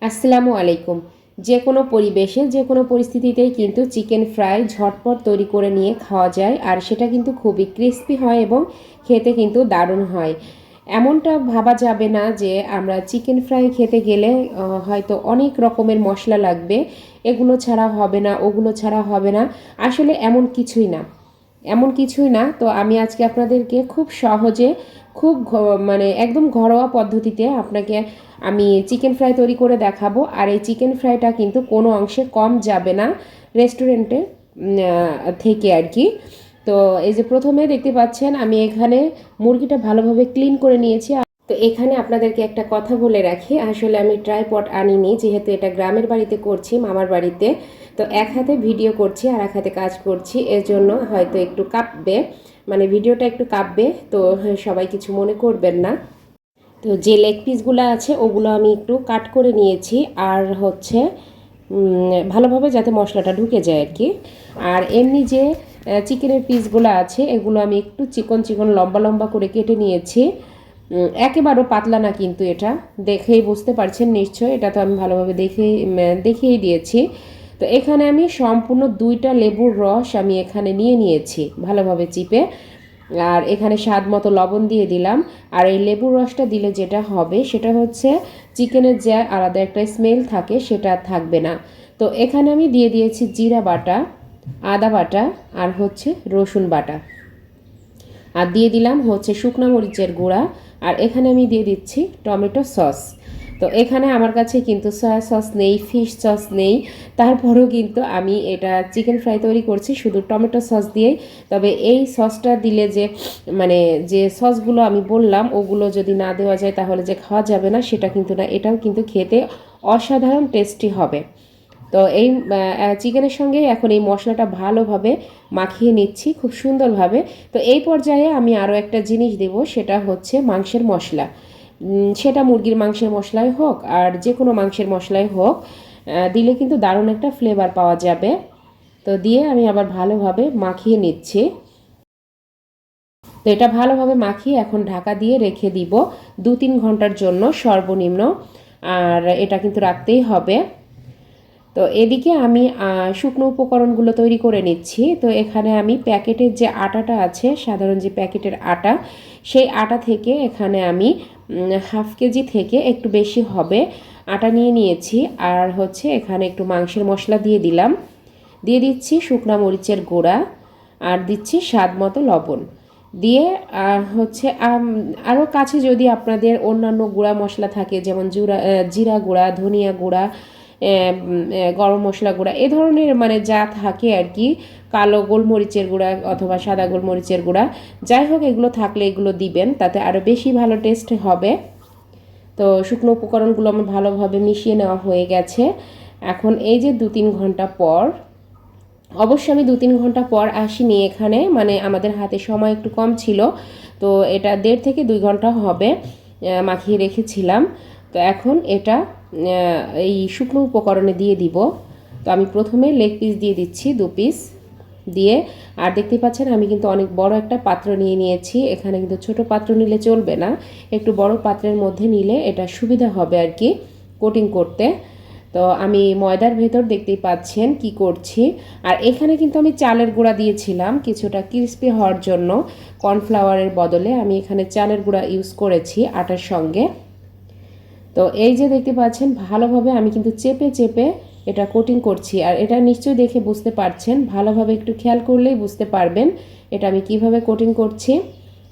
আসসালামু আলাইকুম। যে কোনো পরিবেশে যে কোনো পরিস্থিতিতেই কিন্তু চিকেন ফ্রাই ঝটপট তৈরি করে নিয়ে খাওয়া যায়, আর সেটা কিন্তু খুবই ক্রিস্পি হয় এবং খেতে কিন্তু দারুণ হয়। এমনটা ভাবা যাবে না যে আমরা চিকেন ফ্রাই খেতে গেলে হয়তো অনেক রকমের মশলা লাগবে, এগুলো ছাড়া হবে না, ওগুলো ছাড়া হবে না। আসলে এমন কিছুই না, এমন কিছুই না। তো আমি আজকে আপনাদেরকে খুব সহজে, খুব মানে একদম ঘরোয়া পদ্ধতিতে আপনাকে আমি চিকেন ফ্রাই তৈরি করে দেখাবো। আর এই চিকেন ফ্রাইটা কিন্তু কোনো অংশে কম যাবে না রেস্টুরেন্টে থেকে আর কি। তো এই যে প্রথমে দেখতে পাচ্ছেন আমি এখানে মুরগিটা ভালোভাবে ক্লিন করে নিয়েছি। তো এখানে আপনাদেরকে একটা কথা বলে রাখি, আসলে আমি ট্রাইপড আনিনি, যেহেতু এটা গ্রামের বাড়িতে করছি, মামার বাড়িতে। তো এক হাতে ভিডিও করছি আর এক হাতে কাজ করছি, এর জন্য হয়তো একটু কাঁপবে, মানে ভিডিওটা একটু কাঁপবে। তো সবাই কিছু মনে করবেন না। তো যে লেগ পিসগুলো আছে ওগুলো আমি একটু কাট করে নিয়েছি, আর হচ্ছে ভালোভাবে যাতে মশলাটা ঢুকে যায় আর কি। আর এমনি যে চিকেনের পিসগুলো আছে এগুলো আমি একটু চিকন চিকন লম্বা লম্বা করে কেটে নিয়েছি। একেবারেও পাতলা না, কিন্তু এটা দেখেই বুঝতে পারছেন নিশ্চয়, এটা তো আমি ভালোভাবে দেখিয়েই দিয়েছি। তো এখানে আমি সম্পূর্ণ 2টা লেবুর রস আমি এখানে নিয়েছি ভালোভাবে চিপে, আর এখানে স্বাদ মতো লবণ দিয়ে দিলাম। আর এই লেবুর রসটা দিলে যেটা হবে সেটা হচ্ছে চিকেনের যে আলাদা একটা স্মেল থাকে সেটা থাকবে না। তো এখানে আমি দিয়ে দিয়েছি জিরা বাটা, আদা বাটা, আর হচ্ছে রসুন বাটা, আর দিয়ে দিলাম হচ্ছে শুকনো মরিচের গুঁড়া, আর এখানে আমি দিয়ে দিচ্ছি টমেটো সস। তো এখানে আমার কাছে কিন্তু সয়া সস নেই, ফিশ সস নেই, তারপরেও কিন্তু আমি এটা চিকেন ফ্রাই তৈরি করছি শুধু টমেটো সস দিয়েই। তবে এই সসটা দিলে যে মানে যে সসগুলো আমি বললাম ওগুলো যদি না দেওয়া যায় তাহলে যে খাওয়া যাবে না সেটা কিন্তু না, এটাও কিন্তু খেতে অসাধারণ টেস্টি হবে। তো এই চিকেনের সঙ্গে এখন এই মশলাটা ভালোভাবে মাখিয়ে নিচ্ছি খুব সুন্দরভাবে। তো এই পর্যায়ে আমি আরও একটা জিনিস দেব, সেটা হচ্ছে মাংসের মশলা। সেটা মুরগির মাংসের মশলাই হোক আর যে কোনো মাংসের মশলাই হোক, দিলে কিন্তু দারুণ একটা ফ্লেভার পাওয়া যাবে। তো দিয়ে আমি আবার ভালোভাবে মাখিয়ে নিচ্ছি। তো এটা ভালোভাবে মাখিয়ে এখন ঢাকা দিয়ে রেখে দিব 2-3 ঘন্টার জন্য সর্বনিম্ন, আর এটা কিন্তু রাখতেই হবে। তো এদিকে আমি শুকনো উপকরণগুলো তৈরি করে নিচ্ছি। তো এখানে আমি প্যাকেটের যে আটাটা আছে, সাধারণ যে প্যাকেটের আটা, সেই আটা থেকে এখানে আমি হাফ কেজি থেকে একটু বেশি হবে আটা নিয়েছি। আর হচ্ছে এখানে একটু মাংসের মশলা দিয়ে দিলাম, দিয়ে দিচ্ছি শুকনা মরিচের গুঁড়া, আর দিচ্ছি স্বাদ মতো লবণ দিয়ে হচ্ছে আরও কাছে যদি আপনাদের অন্যান্য গুঁড়া মশলা থাকে, যেমন জিরা গুঁড়া, ধনিয়া গুঁড়া, গরম মশলা গুঁড়া, এ ধরনের মানে যা থাকে আর কি, কালো গোলমরিচের গুঁড়া অথবা সাদা গোলমরিচের গুঁড়া, যাই হোক এগুলো থাকলে এগুলো দিবেন, তাতে আরও বেশি ভালো টেস্ট হবে। তো শুকনো উপকরণগুলো আমার ভালোভাবে মিশিয়ে নেওয়া হয়ে গেছে। এখন এই যে 2-3 ঘন্টা পর, অবশ্যই আমি 2-3 ঘন্টা পর আসিনি এখানে, মানে আমাদের হাতে সময় একটু কম ছিল, তো এটা 1.5 থেকে 2 ঘন্টা হবে মাখিয়ে রেখেছিলাম। তো এখন এটা এই শুকনো উপকরণে দিয়ে দিব। তো আমি প্রথমে লেগ পিস দিয়ে দিচ্ছি 2 পিস দিয়ে। আর দেখতে পাচ্ছেন আমি কিন্তু অনেক বড় একটা পাত্র নিয়েছি, এখানে কিন্তু ছোট পাত্র নিলে চলবে না, একটু বড় পাত্রের মধ্যে নিলে এটা সুবিধা হবে আর কি কোটিং করতে। তো আমি ময়দার ভেতর দেখতেই পাচ্ছেন কি করছি। আর এখানে কিন্তু আমি চালের গুঁড়া দিয়েছিলাম কিছুটা ক্রিস্পি হওয়ার জন্য, কর্নফ্লাওয়ারের বদলে আমি এখানে চালের গুঁড়া ইউজ করেছি আটার সঙ্গে। তো এই যে দেখতে পাচ্ছেন ভালোভাবে আমি কিন্তু চেপে চেপে এটা কোটিং করছি, আর এটা নিশ্চয়ই দেখে বুঝতে পারছেন, ভালোভাবে একটু খেয়াল করলেই বুঝতে পারবেন এটা আমি কিভাবে কোটিং করছি।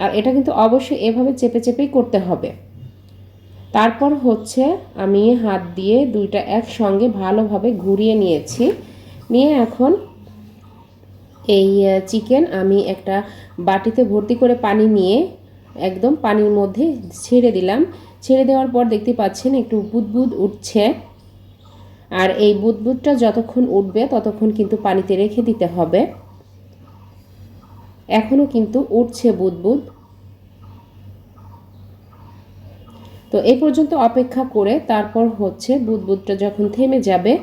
আর এটা কিন্তু অবশ্যই এভাবে চেপে চেপেই করতে হবে। তারপর হচ্ছে আমি হাত দিয়ে 2টা একসঙ্গে ভালোভাবে ঘুরিয়ে নিয়ে এখন এই চিকেন আমি একটা বাটিতে ভর্তি করে পানি নিয়ে একদম পানির মধ্যে ছেড়ে দিলাম। ছেড়ে দেওয়ার পর দেখতে পাচ্ছেন একটু বুদবুদ উঠছে, আর এই বুদবুদটা যতক্ষণ উঠবে ততক্ষণ কিন্তু পানিতে রেখে দিতে হবে। এখনও কিন্তু উঠছে বুদবুদ। তো এই পর্যন্ত অপেক্ষা করে তারপর হচ্ছে বুদবুদটা যখন থেমে যাবে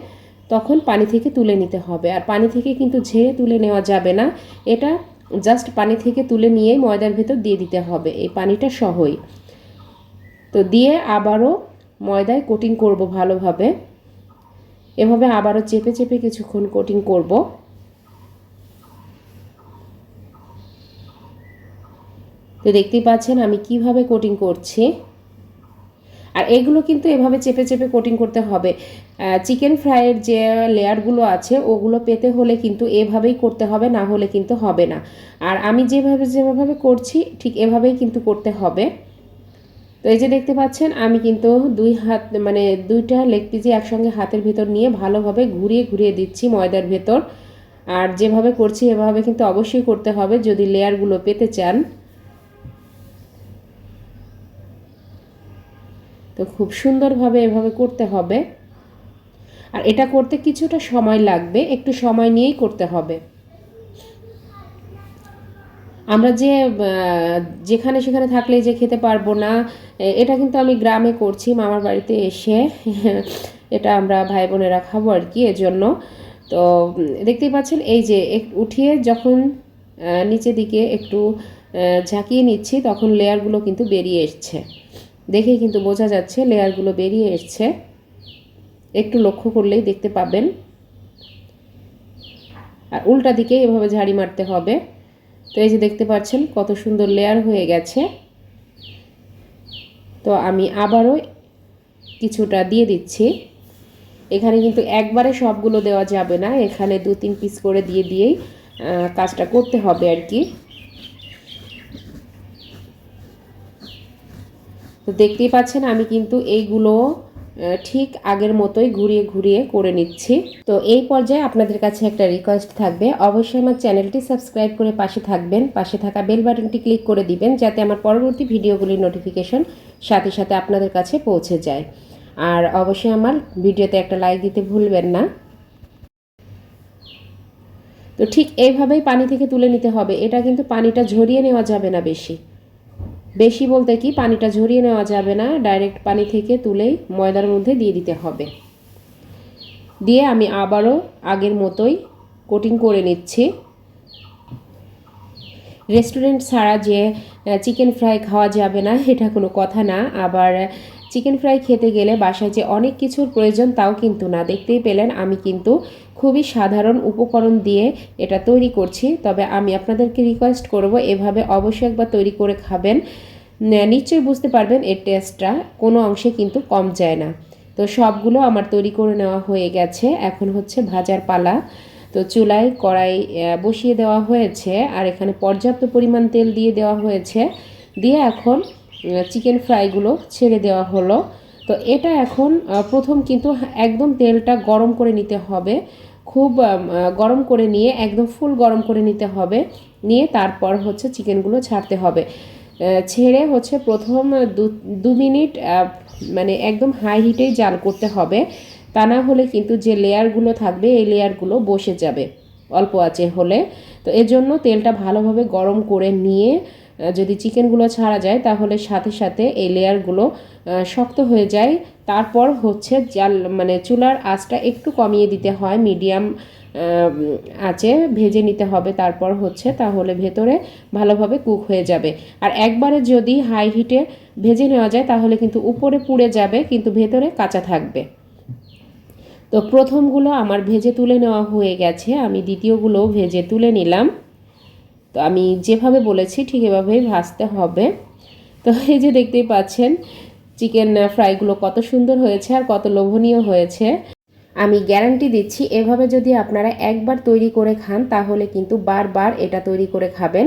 তখন পানি থেকে তুলে নিতে হবে। আর পানি থেকে কিন্তু ঝেড়ে তুলে নেওয়া যাবে না, এটা জাস্ট পানি থেকে তুলে নিয়েই ময়দার ভেতর দিয়ে দিতে হবে এই পানিটা সহই। তো দিয়ে আবারও ময়দায় কোটিং করব ভালোভাবে। এভাবে আবারও চেপে চেপে কিছুক্ষণ কোটিং করব। তো দেখতেই পাচ্ছেন আমি কিভাবে কোটিং করছি। আর এগুলো কিন্তু এভাবে চেপে চেপে কোটিং করতে হবে। চিকেন ফ্রাইয়ের যে লেয়ারগুলো আছে ওগুলো পেতে হলে কিন্তু এভাবেই করতে হবে, না হলে কিন্তু হবে না। আর আমি যেভাবে করছি ঠিক এভাবেই কিন্তু করতে হবে। তো এই যে দেখতে পাচ্ছেন আমি কিন্তু দুই হাত মানে দুইটা লেগ পিসই একসঙ্গে হাতের ভেতর নিয়ে ভালোভাবে ঘুরিয়ে ঘুরিয়ে দিচ্ছি ময়দার ভেতর। আর যেভাবে করছি এভাবে কিন্তু অবশ্যই করতে হবে যদি লেয়ারগুলো পেতে চান। তো খুব সুন্দরভাবে এভাবে করতে হবে। আর এটা করতে কিছুটা সময় লাগবে, একটু সময় নিয়েই করতে হবে। আমরা যেখানে সেখানে থাকলে যে খেতে পারবো না, এটা কিন্তু আমি গ্রামে করছি মামার বাড়িতে এসে। এটা আমরা ভাই বোনেরা খাবো আর কি, এজন্য। তো দেখতেই পাচ্ছেন এই যে উঠিয়ে যখন নিচের দিকে একটু ঝাঁকিয়ে নিচ্ছি তখন লেয়ারগুলো কিন্তু বেরিয়ে এসছে। দেখেই কিন্তু বোঝা যাচ্ছে লেয়ারগুলো বেরিয়ে এসছে, একটু লক্ষ্য করলেই দেখতে পাবেন। আর উল্টা দিকে এভাবে ঝাড়ি মারতে হবে। তো এই যে দেখতে পাচ্ছেন কত সুন্দর লেয়ার হয়ে গেছে। তো আমি আবারও কিছুটা দিয়ে দিচ্ছি। এখানে কিন্তু একবারে সবগুলো দেওয়া যাবে না, এখানে 2-3 পিস করে দিয়েই কাজটা করতে হবে আর কি। তো দেখতেই পাচ্ছেন আমি কিন্তু এইগুলো ঠিক আগের মতোই ঘুরিয়ে ঘুরিয়ে করে নিচ্ছি। তো এই পর্যায়ে আপনাদের কাছে একটা রিকোয়েস্ট থাকবে, অবশ্যই আমার চ্যানেলটি সাবস্ক্রাইব করে পাশে থাকবেন, পাশে থাকা বেল বাটনটি ক্লিক করে দিবেন যাতে আমার পরবর্তী ভিডিওগুলির নোটিফিকেশন সাথে সাথে আপনাদের কাছে পৌঁছে যায়। আর অবশ্যই আমার ভিডিওতে একটা লাইক দিতে ভুলবেন না। তো ঠিক এইভাবেই পানি থেকে তুলে নিতে হবে। এটা কিন্তু পানিটা ঝরিয়ে নেওয়া যাবে না বেশি। বেশি বলতে কি পানিটা ঝরিয়ে নেওয়া যাবে না, ডাইরেক্ট পানি থেকে তুলেই ময়দার মধ্যে দিয়ে দিতে হবে। দিয়ে আমি আবারও আগের মতোই কোটিং করে নিচ্ছি। রেস্টুরেন্ট ছাড়া যে চিকেন ফ্রাই খাওয়া যাবে না এটা কোনো কথা না। আবার চিকেন ফ্রাই খেতে গেলে বাসায় যে অনেক কিছুর প্রয়োজন তাও কিন্তু না। দেখতেই পেলেন আমি কিন্তু খুবই সাধারণ উপকরণ দিয়ে এটা তৈরি করছি। তবে আমি আপনাদেরকে রিকোয়েস্ট করব এভাবে অবশ্যই একবার তৈরি করে খাবেন, নিশ্চয়ই বুঝতে পারবেন এর টেস্টটা কোনো অংশে কিন্তু কম যায় না। তো সবগুলো আমার তৈরি করে নেওয়া হয়ে গেছে, এখন হচ্ছে ভাজার পালা। তো চুলায় কড়াই বসিয়ে দেওয়া হয়েছে আর এখানে পর্যাপ্ত পরিমাণ তেল দিয়ে দেওয়া হয়েছে। দিয়ে এখন চিকেন ফ্রাইগুলো ছেড়ে দেওয়া হলো। তো এটা এখন প্রথম কিন্তু একদম তেলটা গরম করে নিতে হবে, খুব গরম করে নিয়ে একদম ফুল গরম করে নিতে হবে। নিয়ে তারপর হচ্ছে চিকেনগুলো ছাড়তে হবে। ছেড়ে হচ্ছে প্রথম 2 মিনিট মানে একদম হাই হিটেই জাল করতে হবে, তা না হলে কিন্তু যে লেয়ারগুলো থাকবে এই লেয়ারগুলো বসে যাবে অল্প আঁচে হলে। তো এজন্য তেলটা ভালোভাবে গরম করে নিয়ে যদি চিকেনগুলো ছাড়া যায় তাহলে সাথে সাথে এই লেয়ারগুলো শক্ত হয়ে যায়। তারপর হচ্ছে জাল মানে চুলার আঁচটা একটু কমিয়ে দিতে হয়, মিডিয়াম আঁচে ভেজে নিতে হবে। তারপর হচ্ছে তাহলে ভেতরে ভালোভাবে কুক হয়ে যাবে। আর একবারে যদি হাই হিটে ভেজে নেওয়া যায় তাহলে কিন্তু উপরে পুড়ে যাবে কিন্তু ভেতরে কাঁচা থাকবে। তো প্রথমগুলো আমার ভেজে তুলে নেওয়া হয়ে গেছে, আমি দ্বিতীয়গুলোও ভেজে তুলে নিলাম। তো আমি যেভাবে বলেছি ঠিক এভাবেই ভাজতে হবে। তো এই যে দেখতেই পাচ্ছেন চিকেন ফ্রাইগুলো কত সুন্দর হয়েছে আর কত লোভনীয় হয়েছে। আমি গ্যারান্টি দিচ্ছি এভাবে যদি আপনারা একবার তৈরি করে খান তাহলে কিন্তু বারবার এটা তৈরি করে খাবেন।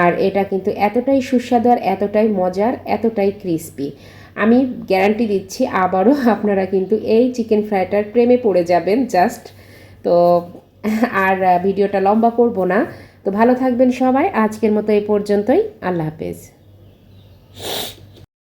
আর এটা কিন্তু এতটাই সুস্বাদু আর এতটাই মজার, এতটাই ক্রিস্পি। আমি গ্যারান্টি দিচ্ছি আবারও আপনারা কিন্তু এই চিকেন ফ্রাইটার প্রেমে পড়ে যাবেন জাস্ট। তো আর ভিডিওটা লম্বা করব না। তো ভালো থাকবেন সবাই, আজকের মতো এই পর্যন্তই। আল্লাহ হাফেজ।